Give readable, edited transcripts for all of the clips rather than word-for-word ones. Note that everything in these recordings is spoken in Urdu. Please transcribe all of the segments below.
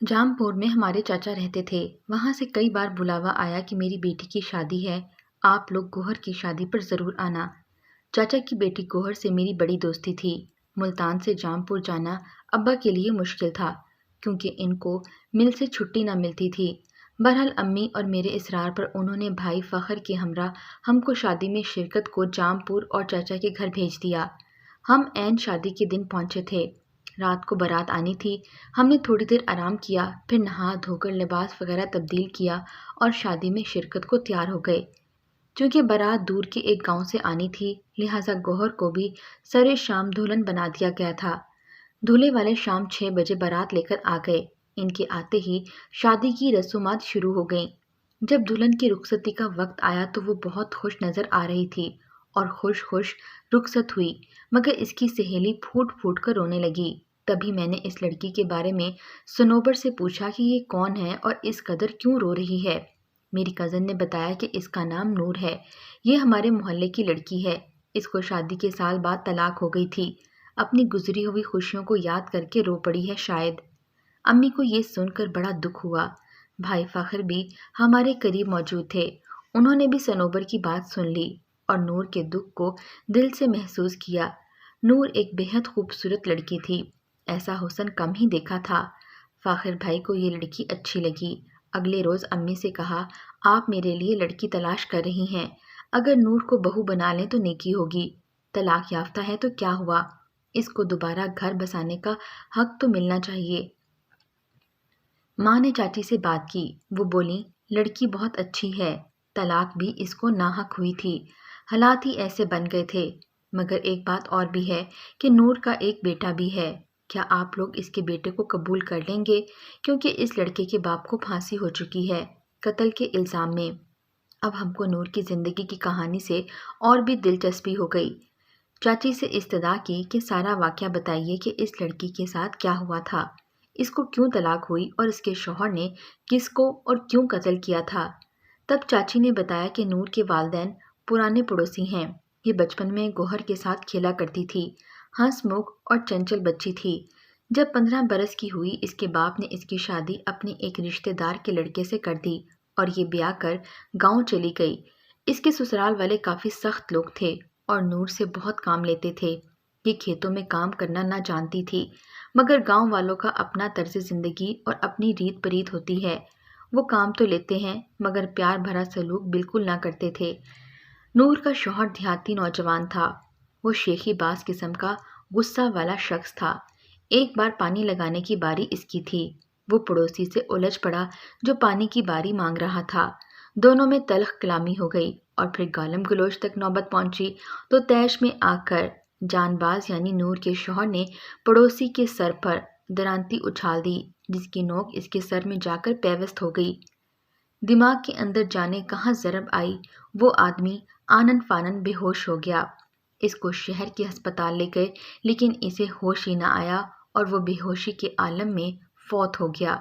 جامپور میں ہمارے چاچا رہتے تھے۔ وہاں سے کئی بار بلاوا آیا کہ میری بیٹی کی شادی ہے، آپ لوگ گوہر کی شادی پر ضرور آنا۔ چاچا کی بیٹی گوہر سے میری بڑی دوستی تھی۔ ملتان سے جامپور جانا ابا کے لیے مشکل تھا کیونکہ ان کو مل سے چھٹی نہ ملتی تھی۔ بہرحال امی اور میرے اصرار پر انہوں نے بھائی فخر کے ہمراہ ہم کو شادی میں شرکت کو جامپور اور چاچا کے گھر بھیج دیا۔ ہم عین شادی کے دن پہنچے تھے۔ رات کو بارات آنی تھی۔ ہم نے تھوڑی دیر آرام کیا، پھر نہا دھو کر لباس وغیرہ تبدیل کیا اور شادی میں شرکت کو تیار ہو گئے۔ چونکہ بارات دور کے ایک گاؤں سے آنی تھی لہٰذا گوہر کو بھی سرے شام دلہن بنا دیا گیا تھا۔ دولہے والے شام 6 بجے بارات لے کر آ گئے۔ ان کے آتے ہی شادی کی رسومات شروع ہو گئیں۔ جب دلہن کی رخصتی کا وقت آیا تو وہ بہت خوش نظر آ رہی تھی اور خوش خوش رخصت ہوئی، مگر اس کی سہیلی پھوٹ پھوٹ کر رونے لگی۔ تبھی میں نے اس لڑکی کے بارے میں صنوبر سے پوچھا کہ یہ کون ہے اور اس قدر کیوں رو رہی ہے۔ میری کزن نے بتایا کہ اس کا نام نور ہے، یہ ہمارے محلے کی لڑکی ہے، اس کو شادی کے سال بعد طلاق ہو گئی تھی، اپنی گزری ہوئی خوشیوں کو یاد کر کے رو پڑی ہے شاید۔ امی کو یہ سن کر بڑا دکھ ہوا۔ بھائی فخر بھی ہمارے قریب موجود تھے، انہوں نے بھی صنوبر کی بات سن لی اور نور کے دکھ کو دل سے محسوس کیا۔ نور ایک بےحد خوبصورت لڑکی تھی، ایسا حسن کم ہی دیکھا تھا۔ فاخر بھائی کو یہ لڑکی اچھی لگی۔ اگلے روز امی سے کہا، آپ میرے لیے لڑکی تلاش کر رہی ہیں، اگر نور کو بہو بنا لیں تو نیکی ہوگی، طلاق یافتہ ہے تو کیا ہوا، اس کو دوبارہ گھر بسانے کا حق تو ملنا چاہیے۔ ماں نے چاچی سے بات کی، وہ بولی لڑکی بہت اچھی ہے، طلاق بھی اس کو ناحق ہوئی تھی، حالات ہی ایسے بن گئے تھے۔ مگر ایک بات اور بھی ہے کہ نور کا ایک بیٹا بھی ہے، کیا آپ لوگ اس کے بیٹے کو قبول کر لیں گے؟ کیونکہ اس لڑکے کے باپ کو پھانسی ہو چکی ہے قتل کے الزام میں۔ اب ہم کو نور کی زندگی کی کہانی سے اور بھی دلچسپی ہو گئی۔ چاچی سے استدعا کی کہ سارا واقعہ بتائیے کہ اس لڑکی کے ساتھ کیا ہوا تھا، اس کو کیوں طلاق ہوئی اور اس کے شوہر نے کس کو اور کیوں قتل کیا تھا۔ تب چاچی نے بتایا کہ نور کے والدین پرانے پڑوسی ہیں، یہ بچپن میں گوہر کے ساتھ کھیلا کرتی تھی، ہنس مکھ اور چنچل بچی تھی۔ جب 15 برس کی ہوئی اس کے باپ نے اس کی شادی اپنے ایک رشتہ دار کے لڑکے سے کر دی اور یہ بیاہ کر گاؤں چلی گئی۔ اس کے سسرال والے کافی سخت لوگ تھے اور نور سے بہت کام لیتے تھے۔ یہ کھیتوں میں کام کرنا نہ جانتی تھی، مگر گاؤں والوں کا اپنا طرز زندگی اور اپنی ریت پریت ہوتی ہے، وہ کام تو لیتے ہیں مگر پیار بھرا سلوک بالکل نہ کرتے تھے۔ نور کا شوہر دیہاتی نوجوان تھا، وہ شیخی باز قسم کا غصہ والا شخص تھا۔ ایک بار پانی لگانے کی باری اس کی تھی، وہ پڑوسی سے الجھ پڑا جو پانی کی باری مانگ رہا تھا، دونوں میں تلخ کلامی ہو گئی اور پھر گالم گلوچ تک نوبت پہنچی تو طیش میں آ کر جان باز یعنی نور کے شوہر نے پڑوسی کے سر پر درانتی اچھال دی جس کی نوک اس کے سر میں جا کر پیوست ہو گئی۔ دماغ کے اندر جانے کہاں ضرب آئی، وہ آدمی آنن فانن بے ہوش ہو گیا۔ اس کو شہر کے ہسپتال لے گئے لیکن اسے ہوش ہی نہ آیا اور وہ بے ہوشی کے عالم میں فوت ہو گیا۔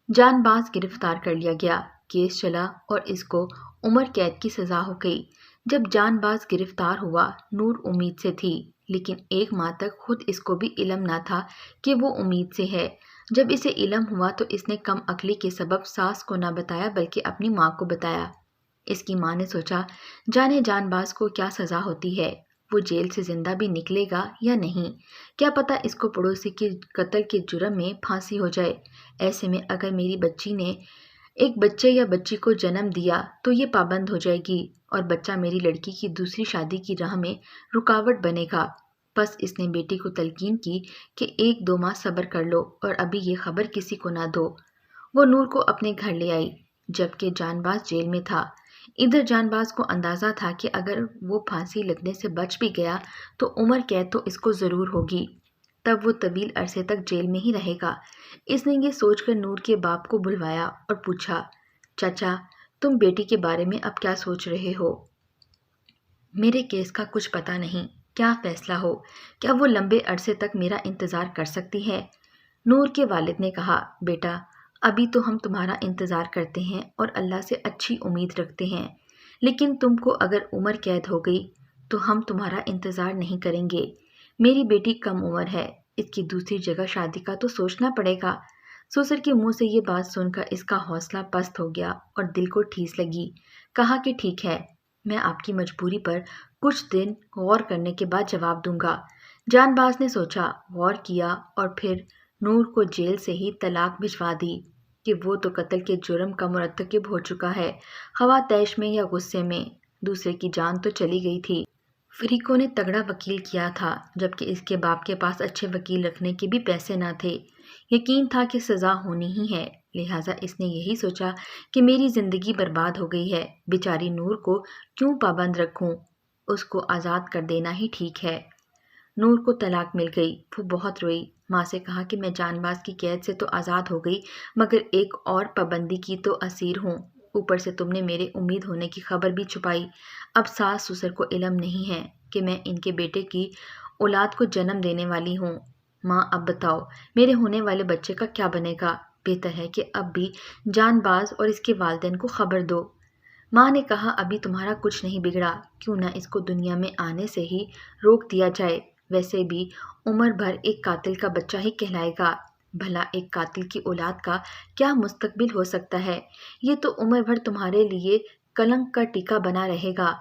جان باز گرفتار کر لیا گیا، کیس چلا اور اس کو عمر قید کی سزا ہو گئی۔ جب جان باز گرفتار ہوا نور امید سے تھی، لیکن ایک ماہ تک خود اس کو بھی علم نہ تھا کہ وہ امید سے ہے۔ جب اسے علم ہوا تو اس نے کم عقلی کے سبب ساس کو نہ بتایا بلکہ اپنی ماں کو بتایا۔ اس کی ماں نے سوچا جانے جان باز کو کیا سزا ہوتی ہے، وہ جیل سے زندہ بھی نکلے گا یا نہیں، کیا پتہ اس کو پڑوسی کے قتل کے جرم میں پھانسی ہو جائے۔ ایسے میں اگر میری بچی نے ایک بچے یا بچی کو جنم دیا تو یہ پابند ہو جائے گی اور بچہ میری لڑکی کی دوسری شادی کی راہ میں رکاوٹ بنے گا۔ بس اس نے بیٹی کو تلقین کی کہ 1-2 ماہ صبر کر لو اور ابھی یہ خبر کسی کو نہ دو۔ وہ نور کو اپنے گھر لے آئی جبکہ جان باز جیل میں تھا۔ ادھر جان باز کو اندازہ تھا کہ اگر وہ پھانسی لگنے سے بچ بھی گیا تو عمر قید تو اس کو ضرور ہوگی، تب وہ طویل عرصے تک جیل میں ہی رہے گا۔ اس نے یہ سوچ کر نور کے باپ کو بلوایا اور پوچھا، چچا تم بیٹی کے بارے میں اب کیا سوچ رہے ہو؟ میرے کیس کا کچھ پتہ نہیں، کیا فیصلہ ہو، کیا وہ لمبے عرصے تک میرا انتظار کر سکتی ہے؟ نور کے والد نے کہا، بیٹا ابھی تو ہم تمہارا انتظار کرتے ہیں اور اللہ سے اچھی امید رکھتے ہیں، لیکن تم کو اگر عمر قید ہو گئی تو ہم تمہارا انتظار نہیں کریں گے۔ میری بیٹی کم عمر ہے، اس کی دوسری جگہ شادی کا تو سوچنا پڑے گا۔ سسر کے منہ سے یہ بات سن کر اس کا حوصلہ پست ہو گیا اور دل کو ٹھیس لگی۔ کہا کہ ٹھیک ہے، میں آپ کی مجبوری پر کچھ دن غور کرنے کے بعد جواب دوں گا۔ جان باز نے سوچا، غور کیا اور پھر نور کو جیل سے ہی طلاق بھجوا دی کہ وہ تو قتل کے جرم کا مرتکب ہو چکا ہے، خواہ طیش میں یا غصے میں، دوسرے کی جان تو چلی گئی تھی۔ فریقوں نے تگڑا وکیل کیا تھا، جبکہ اس کے باپ کے پاس اچھے وکیل رکھنے کے بھی پیسے نہ تھے۔ یقین تھا کہ سزا ہونی ہی ہے، لہٰذا اس نے یہی سوچا کہ میری زندگی برباد ہو گئی ہے، بیچاری نور کو کیوں پابند رکھوں، اس کو آزاد کر دینا ہی ٹھیک ہے۔ نور کو طلاق مل گئی، وہ بہت روئی، ماں سے کہا کہ میں جان باز کی قید سے تو آزاد ہو گئی مگر ایک اور پابندی کی تو اسیر ہوں، اوپر سے تم نے میرے امید ہونے کی خبر بھی چھپائی۔ اب ساس سسر کو علم نہیں ہے کہ میں ان کے بیٹے کی اولاد کو جنم دینے والی ہوں۔ ماں اب بتاؤ میرے ہونے والے بچے کا کیا بنے گا؟ بہتر ہے کہ اب بھی جان باز اور اس کے والدین کو خبر دو۔ ماں نے کہا ابھی تمہارا کچھ نہیں بگڑا، کیوں نہ اس کو دنیا میں آنے سے ہی روک دیا جائے، ویسے بھی عمر بھر ایک قاتل کا بچہ ہی کہلائے گا۔ بھلا ایک قاتل کی اولاد کا کیا مستقبل ہو سکتا ہے؟ یہ تو عمر بھر تمہارے لیے کلنک کا ٹیکا بنا رہے گا۔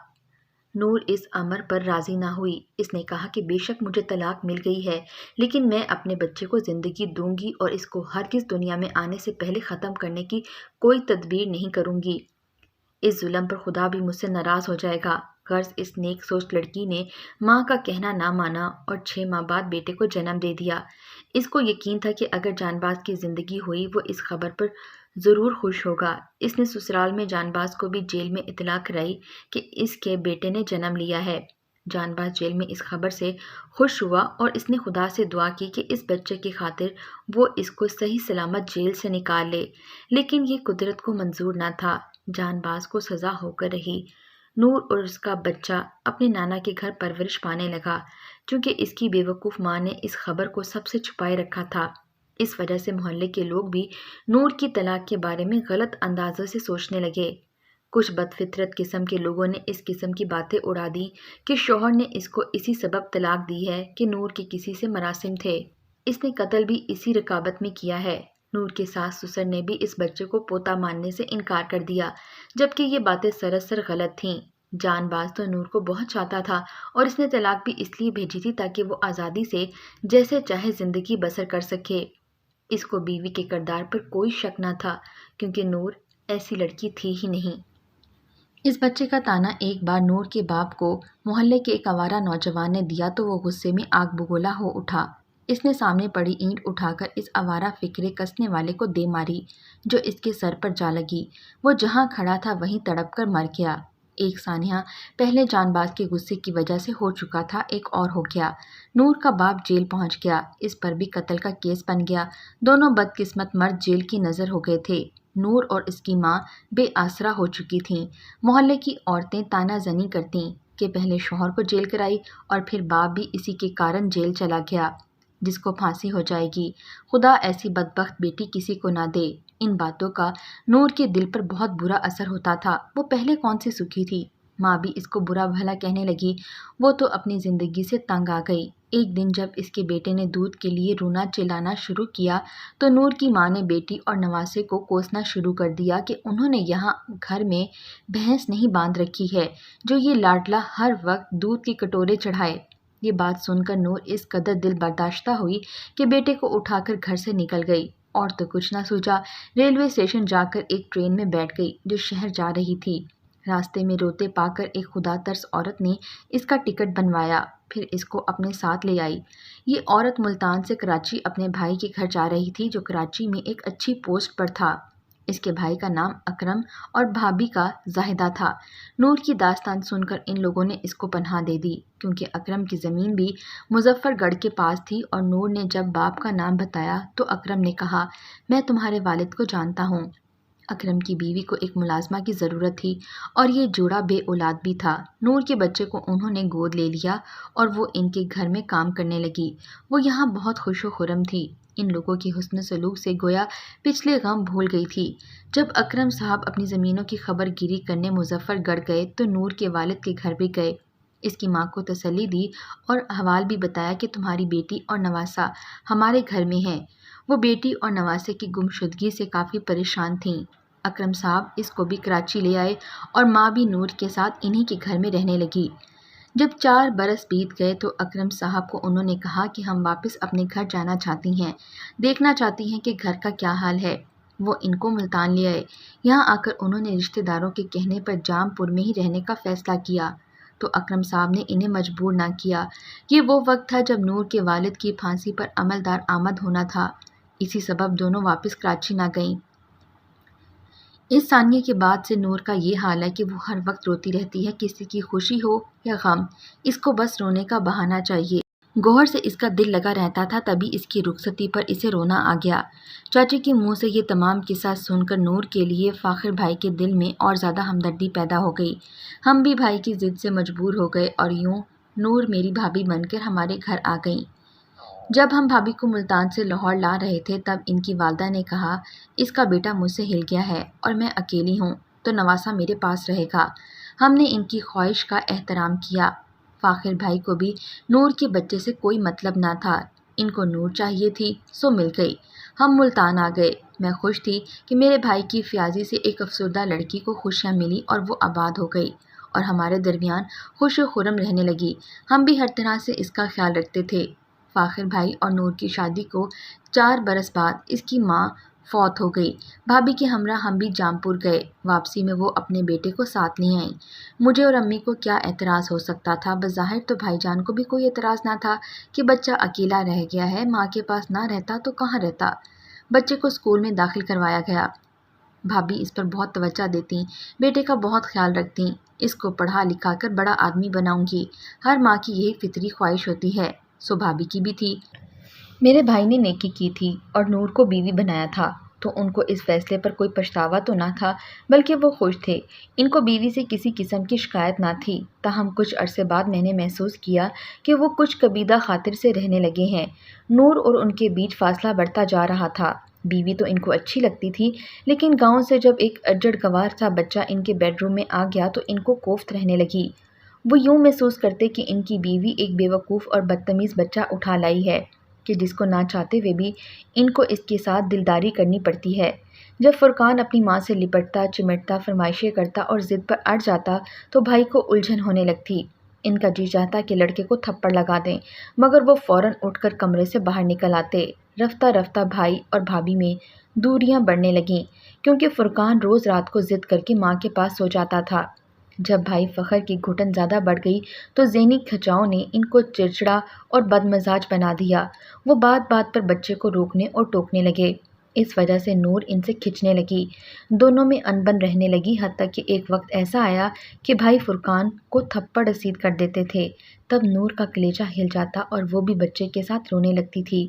نور اس امر پر راضی نہ ہوئی، اس نے کہا کہ بے شک مجھے طلاق مل گئی ہے لیکن میں اپنے بچے کو زندگی دوں گی اور اس کو ہرگز دنیا میں آنے سے پہلے ختم کرنے کی کوئی تدبیر نہیں کروں گی۔ اس ظلم پر خدا بھی مجھ سے ناراض ہو جائے گا۔ غرض اس نیک سوچ لڑکی نے ماں کا کہنا نہ مانا اور 6 ماہ بعد بیٹے کو جنم دے دیا۔ اس کو یقین تھا کہ اگر جان باز کی زندگی ہوئی وہ اس خبر پر ضرور خوش ہوگا۔ اس نے سسرال میں جان باز کو بھی جیل میں اطلاع کرائی کہ اس کے بیٹے نے جنم لیا ہے۔ جان باز جیل میں اس خبر سے خوش ہوا اور اس نے خدا سے دعا کی کہ اس بچے کی خاطر وہ اس کو صحیح سلامت جیل سے نکال لے، لیکن یہ قدرت کو منظور نہ تھا، جان باز کو سزا ہو کر رہی۔ نور اور اس کا بچہ اپنے نانا کے گھر پرورش پانے لگا، چونکہ اس کی بے وقوف ماں نے اس خبر کو سب سے چھپائے رکھا تھا۔ اس وجہ سے محلے کے لوگ بھی نور کی طلاق کے بارے میں غلط اندازے سے سوچنے لگے۔ کچھ بد فطرت قسم کے لوگوں نے اس قسم کی باتیں اڑا دیں کہ شوہر نے اس کو اسی سبب طلاق دی ہے کہ نور کے کسی سے مراسم تھے، اس نے قتل بھی اسی رکابت میں کیا ہے۔ نور کے ساس سسر نے بھی اس بچے کو پوتا ماننے سے انکار کر دیا، جبکہ یہ باتیں سراسر غلط تھیں۔ جان باز تو نور کو بہت چاہتا تھا اور اس نے طلاق بھی اس لیے بھیجی تھی تاکہ وہ آزادی سے جیسے چاہے زندگی بسر کر سکے۔ اس کو بیوی کے کردار پر کوئی شک نہ تھا کیونکہ نور ایسی لڑکی تھی ہی نہیں۔ اس بچے کا تانا ایک بار نور کے باپ کو محلے کے ایک آوارہ نوجوان نے دیا تو وہ غصے میں آگ بگولا ہو اٹھا۔ اس نے سامنے پڑی اینٹ اٹھا کر اس آوارہ فکرے کسنے والے کو دے ماری جو اس کے سر پر جا لگی۔ وہ جہاں کھڑا تھا وہیں تڑپ کر مر گیا۔ ایک سانحہ پہلے جان باز کے غصے کی وجہ سے ہو چکا تھا ایک اور ہو گیا۔ نور کا باپ جیل پہنچ گیا، اس پر بھی قتل کا کیس بن گیا۔ دونوں بدقسمت مرد جیل کی نظر ہو گئے تھے۔ نور اور اس کی ماں بے آسرا ہو چکی تھیں۔ محلے کی عورتیں تانا زنی کرتیں کہ پہلے شوہر کو جیل کرائی اور پھر باپ بھی اسی کے کارن جیل چلا گیا، جس کو پھانسی ہو جائے گی، خدا ایسی بدبخت بیٹی کسی کو نہ دے۔ ان باتوں کا نور کے دل پر بہت برا اثر ہوتا تھا، وہ پہلے کون سی سکھی تھی۔ ماں بھی اس کو برا بھلا کہنے لگی، وہ تو اپنی زندگی سے تنگ آ گئی۔ ایک دن جب اس کے بیٹے نے دودھ کے لیے رونا چلانا شروع کیا تو نور کی ماں نے بیٹی اور نواسے کو کوسنا شروع کر دیا کہ انہوں نے یہاں گھر میں بھینس نہیں باندھ رکھی ہے جو یہ لاڈلا ہر وقت دودھ کے کٹورے چڑھائے۔ یہ بات سن کر نور اس قدر دل برداشتہ ہوئی کہ بیٹے کو اٹھا کر گھر سے نکل گئی اور تو کچھ نہ سوچا، ریلوے اسٹیشن جا کر ایک ٹرین میں بیٹھ گئی جو شہر جا رہی تھی۔ راستے میں روتے پا کر ایک خدا ترس عورت نے اس کا ٹکٹ بنوایا، پھر اس کو اپنے ساتھ لے آئی۔ یہ عورت ملتان سے کراچی اپنے بھائی کے گھر جا رہی تھی جو کراچی میں ایک اچھی پوسٹ پر تھا۔ اس کے بھائی کا نام اکرم اور بھابھی کا زاہدہ تھا۔ نور کی داستان سن کر ان لوگوں نے اس کو پناہ دے دی کیونکہ اکرم کی زمین بھی مظفر گڑھ کے پاس تھی، اور نور نے جب باپ کا نام بتایا تو اکرم نے کہا، میں تمہارے والد کو جانتا ہوں۔ اکرم کی بیوی کو ایک ملازمہ کی ضرورت تھی اور یہ جوڑا بے اولاد بھی تھا۔ نور کے بچے کو انہوں نے گود لے لیا اور وہ ان کے گھر میں کام کرنے لگی۔ وہ یہاں بہت خوش و خرم تھی، ان لوگوں کے حسن سلوک سے گویا پچھلے غم بھول گئی تھی۔ جب اکرم صاحب اپنی زمینوں کی خبر گیری کرنے مظفر گڑھ گئے تو نور کے والد کے گھر بھی گئے، اس کی ماں کو تسلی دی اور احوال بھی بتایا کہ تمہاری بیٹی اور نواسہ ہمارے گھر میں ہیں، وہ بیٹی اور نواسے کی گمشدگی سے کافی پریشان تھیں۔ اکرم صاحب اس کو بھی کراچی لے آئے اور ماں بھی نور کے ساتھ انہی کے گھر میں رہنے لگی۔ جب 4 برس بیت گئے تو اکرم صاحب کو انہوں نے کہا کہ ہم واپس اپنے گھر جانا چاہتی ہیں، دیکھنا چاہتی ہیں کہ گھر کا کیا حال ہے۔ وہ ان کو ملتان لے آئے۔ یہاں آ کر انہوں نے رشتہ داروں کے کہنے پر جام پور میں ہی رہنے کا فیصلہ کیا تو اکرم صاحب نے انہیں مجبور نہ کیا۔ یہ وہ وقت تھا جب نور کے والد کی پھانسی پر عمل دار آمد ہونا تھا، اسی سبب دونوں واپس کراچی نہ گئیں۔ اس ثانیے کے بعد سے نور کا یہ حال ہے کہ وہ ہر وقت روتی رہتی ہے، کسی کی خوشی ہو یا غم، اس کو بس رونے کا بہانہ چاہیے۔ گوہر سے اس کا دل لگا رہتا تھا، تبھی اس کی رخصتی پر اسے رونا آ گیا۔ چاچی کے منہ سے یہ تمام قصہ سن کر نور کے لیے فاخر بھائی کے دل میں اور زیادہ ہمدردی پیدا ہو گئی۔ ہم بھی بھائی کی ضد سے مجبور ہو گئے اور یوں نور میری بھابھی بن کر ہمارے گھر آ گئیں۔ جب ہم بھابھی کو ملتان سے لاہور لا رہے تھے تب ان کی والدہ نے کہا، اس کا بیٹا مجھ سے ہل گیا ہے اور میں اکیلی ہوں تو نواسا میرے پاس رہے گا۔ ہم نے ان کی خواہش کا احترام کیا۔ فاخر بھائی کو بھی نور کے بچے سے کوئی مطلب نہ تھا، ان کو نور چاہیے تھی سو مل گئی۔ ہم ملتان آ گئے۔ میں خوش تھی کہ میرے بھائی کی فیاضی سے ایک افسردہ لڑکی کو خوشیاں ملی اور وہ آباد ہو گئی اور ہمارے درمیان خوش و خرم رہنے لگی۔ ہم بھی ہر طرح سے اس کا خیال رکھتے تھے۔ فاخر بھائی اور نور کی شادی کو 4 برس بعد اس کی ماں فوت ہو گئی۔ بھابھی کے ہمراہ ہم بھی جام پور گئے۔ واپسی میں وہ اپنے بیٹے کو ساتھ لے آئیں۔ مجھے اور امی کو کیا اعتراض ہو سکتا تھا؟ بظاہر تو بھائی جان کو بھی کوئی اعتراض نہ تھا کہ بچہ اکیلا رہ گیا ہے، ماں کے پاس نہ رہتا تو کہاں رہتا۔ بچے کو اسکول میں داخل کروایا گیا۔ بھابھی اس پر بہت توجہ دیتی، بیٹے کا بہت خیال رکھتی۔ اس کو پڑھا لکھا کر بڑا آدمی بناؤں گی، ہر ماں کی یہی فطری خواہش ہوتی ہے، سو بھابھی کی بھی تھی۔ میرے بھائی نے نیکی کی تھی اور نور کو بیوی بنایا تھا تو ان کو اس فیصلے پر کوئی پچھتاوا تو نہ تھا، بلکہ وہ خوش تھے۔ ان کو بیوی سے کسی قسم کی شکایت نہ تھی۔ تاہم کچھ عرصے بعد میں نے محسوس کیا کہ وہ کچھ کبیدہ خاطر سے رہنے لگے ہیں۔ نور اور ان کے بیچ فاصلہ بڑھتا جا رہا تھا۔ بیوی تو ان کو اچھی لگتی تھی، لیکن گاؤں سے جب ایک اجڑ گوار سا بچہ ان کے بیڈ روم میں آ گیا تو ان کو کوفت رہنے لگی۔ وہ یوں محسوس کرتے کہ ان کی بیوی ایک بے وقوف اور بدتمیز بچہ اٹھا لائی ہے کہ جس کو نہ چاہتے ہوئے بھی ان کو اس کے ساتھ دلداری کرنی پڑتی ہے۔ جب فرقان اپنی ماں سے لپٹتا، چمٹتا، فرمائشیں کرتا اور ضد پر اڑ جاتا تو بھائی کو الجھن ہونے لگتی۔ ان کا جی چاہتا کہ لڑکے کو تھپڑ لگا دیں، مگر وہ فوراً اٹھ کر کمرے سے باہر نکل آتے۔ رفتہ رفتہ بھائی اور بھابھی میں دوریاں بڑھنے لگیں، کیونکہ فرقان روز رات کو ضد کر کے ماں کے پاس سو جاتا تھا۔ جب بھائی فخر کی گھٹن زیادہ بڑھ گئی تو ذہنی کھچاؤ نے ان کو چڑچڑا اور بدمزاج بنا دیا۔ وہ بات بات پر بچے کو روکنے اور ٹوکنے لگے۔ اس وجہ سے نور ان سے کھنچنے لگی، دونوں میں انبن رہنے لگی، حتیٰ کہ ایک وقت ایسا آیا کہ بھائی فرقان کو تھپڑ رسید کر دیتے تھے۔ تب نور کا کلیجہ ہل جاتا اور وہ بھی بچے کے ساتھ رونے لگتی تھی۔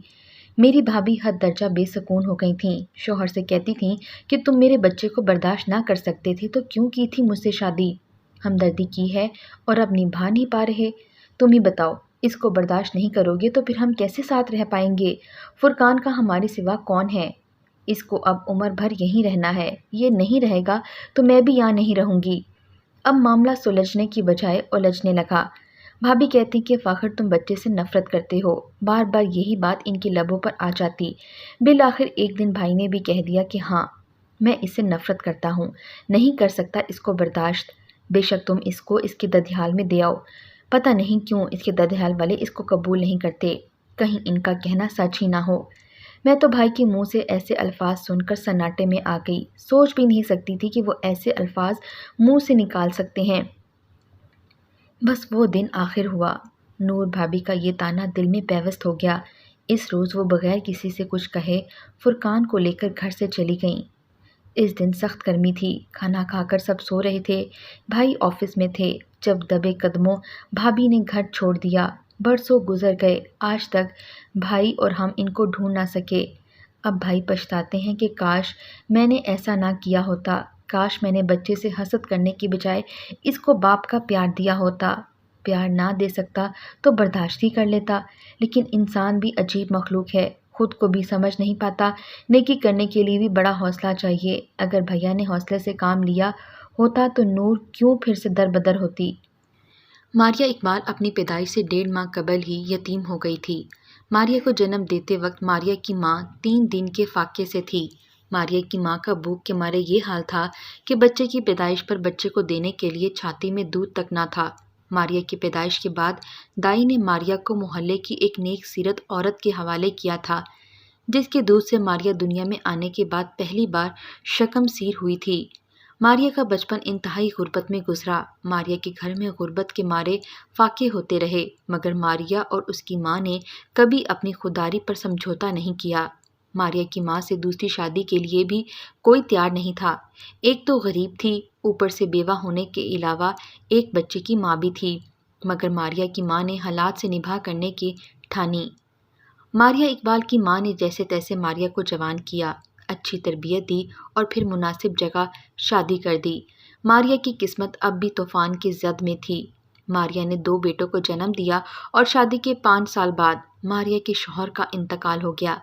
میری بھابھی حد درجہ بے سکون ہو گئی تھیں۔ شوہر سے کہتی تھیں کہ تم میرے بچے کو برداشت نہ کر سکتے تھے تو کیوں کی تھی مجھ سے شادی؟ ہمدردی کی ہے اور اب نبھا نہیں پا رہے؟ تم ہی بتاؤ، اس کو برداشت نہیں کرو گے تو پھر ہم کیسے ساتھ رہ پائیں گے؟ فرقان کا ہمارے سوا کون ہے؟ اس کو اب عمر بھر یہیں رہنا ہے، یہ نہیں رہے گا تو میں بھی یہاں نہیں رہوں گی۔ اب معاملہ سلجھنے کی بجائے الجھنے لگا۔ بھابھی کہتی کہ فاخر تم بچے سے نفرت کرتے ہو، بار بار یہی بات ان کے لبوں پر آ جاتی۔ بالآخر ایک دن بھائی نے بھی کہہ دیا کہ ہاں، میں اس سے نفرت کرتا ہوں، نہیں کر سکتا اس کو برداشت۔ بے شک تم اس کو اس کے ددھیال میں دے آؤ۔ پتہ نہیں کیوں اس کے ددھیال والے اس کو قبول نہیں کرتے، کہیں ان کا کہنا سچ ہی نہ ہو۔ میں تو بھائی کے منہ سے ایسے الفاظ سن کر سناٹے میں آ گئی، سوچ بھی نہیں سکتی تھی کہ وہ ایسے الفاظ منہ سے نکال سکتے ہیں۔ بس وہ دن آخر ہوا۔ نور بھابھی کا یہ طعنہ دل میں پیوست ہو گیا۔ اس روز وہ بغیر کسی سے کچھ کہے فرقان کو لے کر گھر سے چلی گئیں۔ اس دن سخت گرمی تھی، کھانا کھا کر سب سو رہے تھے، بھائی آفس میں تھے۔ جب دبے قدموں بھابھی نے گھر چھوڑ دیا۔ برسوں گزر گئے، آج تک بھائی اور ہم ان کو ڈھونڈ نہ سکے۔ اب بھائی پچھتاتے ہیں کہ کاش میں نے ایسا نہ کیا ہوتا، کاش میں نے بچے سے حسد کرنے کی بجائے اس کو باپ کا پیار دیا ہوتا۔ پیار نہ دے سکتا تو برداشت ہی کر لیتا، لیکن انسان بھی عجیب مخلوق ہے، خود کو بھی سمجھ نہیں پاتا۔ نیکی کرنے کے لیے بھی بڑا حوصلہ چاہیے۔ اگر بھیا نے حوصلے سے کام لیا ہوتا تو نور کیوں پھر سے در بدر ہوتی؟ ماریہ اقبال اپنی پیدائش سے 1.5 ماہ قبل ہی یتیم ہو گئی تھی۔ ماریا کو جنم دیتے وقت ماریا کی ماں 3 دن کے فاقے سے تھی۔ ماریا کی ماں کا بھوک کے مارے یہ حال تھا کہ بچے کی پیدائش پر بچے کو دینے کے لیے چھاتی میں دودھ تک نہ تھا۔ ماریا کی پیدائش کے بعد دائی نے ماریا کو محلے کی ایک نیک سیرت عورت کے حوالے کیا تھا، جس کے دودھ سے ماریا دنیا میں آنے کے بعد پہلی بار شکم سیر ہوئی تھی۔ ماریا کا بچپن انتہائی غربت میں گزرا۔ ماریا کے گھر میں غربت کے مارے فاقے ہوتے رہے، مگر ماریا اور اس کی ماں نے کبھی اپنی خودداری پر سمجھوتا نہیں کیا۔ ماریا کی ماں سے دوسری شادی کے لیے بھی کوئی تیار نہیں تھا۔ ایک تو غریب تھی، اوپر سے بیوہ ہونے کے علاوہ ایک بچے کی ماں بھی تھی، مگر ماریا کی ماں نے حالات سے نبھا کرنے کی ٹھانی۔ ماریا اقبال کی ماں نے جیسے تیسے ماریا کو جوان کیا، اچھی تربیت دی اور پھر مناسب جگہ شادی کر دی۔ ماریا کی قسمت اب بھی طوفان کی زد میں تھی۔ ماریا نے 2 بیٹوں کو جنم دیا اور شادی کے 5 سال بعد ماریا کے شوہر کا انتقال ہو گیا۔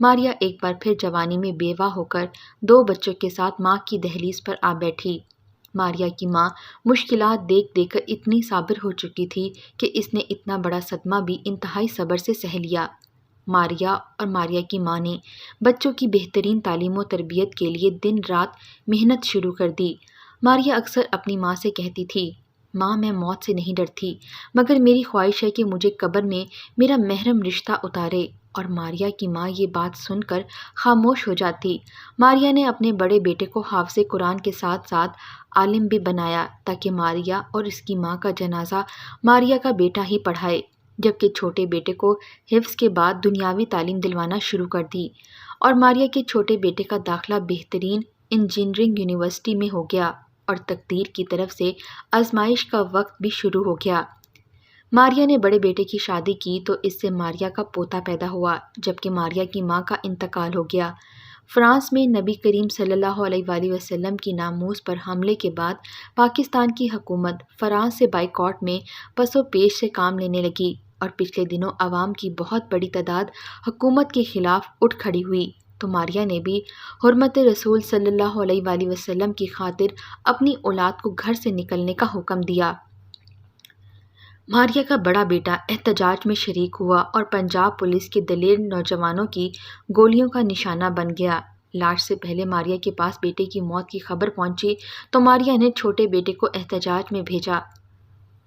ماریا ایک بار پھر جوانی میں بیوہ ہو کر 2 بچوں کے ساتھ ماں کی دہلیز پر آ بیٹھی۔ ماریا کی ماں مشکلات دیکھ دیکھ کر اتنی صابر ہو چکی تھی کہ اس نے اتنا بڑا صدمہ بھی انتہائی صبر سے سہ لیا۔ ماریا اور ماریا کی ماں نے بچوں کی بہترین تعلیم و تربیت کے لیے دن رات محنت شروع کر دی۔ ماریا اکثر اپنی ماں سے کہتی تھی، ماں میں موت سے نہیں ڈرتی، مگر میری خواہش ہے کہ مجھے قبر میں میرا محرم رشتہ اتارے، اور ماریا کی ماں یہ بات سن کر خاموش ہو جاتی۔ ماریا نے اپنے بڑے بیٹے کو حافظ قرآن کے ساتھ ساتھ عالم بھی بنایا تاکہ ماریا اور اس کی ماں کا جنازہ ماریا کا بیٹا ہی پڑھائے، جبکہ چھوٹے بیٹے کو حفظ کے بعد دنیاوی تعلیم دلوانا شروع کر دی، اور ماریا کے چھوٹے بیٹے کا داخلہ بہترین انجینئرنگ یونیورسٹی میں ہو گیا، اور تقدیر کی طرف سے آزمائش کا وقت بھی شروع ہو گیا۔ ماریا نے بڑے بیٹے کی شادی کی تو اس سے ماریا کا پوتا پیدا ہوا، جبکہ ماریا کی ماں کا انتقال ہو گیا۔ فرانس میں نبی کریم صلی اللہ علیہ وآلہ وسلم کی ناموس پر حملے کے بعد پاکستان کی حکومت فرانس سے بائیکاٹ میں پس و پیش سے کام لینے لگی، اور پچھلے دنوں عوام کی بہت بڑی تعداد حکومت کے خلاف اٹھ کھڑی ہوئی، تو ماریا نے بھی حرمت رسول صلی اللہ علیہ وآلہ وسلم کی خاطر اپنی اولاد کو گھر سے نکلنے کا حکم دیا۔ ماریا کا بڑا بیٹا احتجاج میں شریک ہوا اور پنجاب پولیس کے دلیر نوجوانوں کی گولیوں کا نشانہ بن گیا۔ لاش سے پہلے ماریا کے پاس بیٹے کی موت کی خبر پہنچی تو ماریا نے چھوٹے بیٹے کو احتجاج میں بھیجا،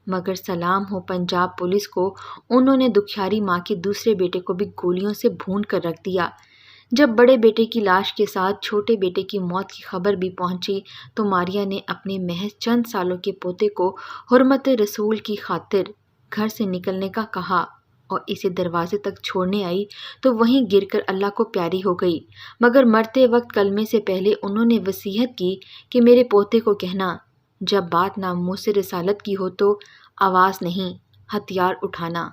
مگر سلام ہو پنجاب پولیس کو، انہوں نے دکھیاری ماں کے دوسرے بیٹے کو بھی گولیوں سے بھون کر رکھ دیا۔ جب بڑے بیٹے کی لاش کے ساتھ چھوٹے بیٹے کی موت کی خبر بھی پہنچی تو ماریا نے اپنے محض چند سالوں کے پوتے کو حرمت رسول کی خاطر گھر سے نکلنے کا کہا، اور اسے دروازے تک چھوڑنے آئی تو وہیں گر کر اللہ کو پیاری ہو گئی، مگر مرتے وقت کلمے سے پہلے انہوں نے وصیت کی کہ میرے پوتے کو کہنا، جب بات ناموس رسالت کی ہو تو آواز نہیں، ہتھیار اٹھانا۔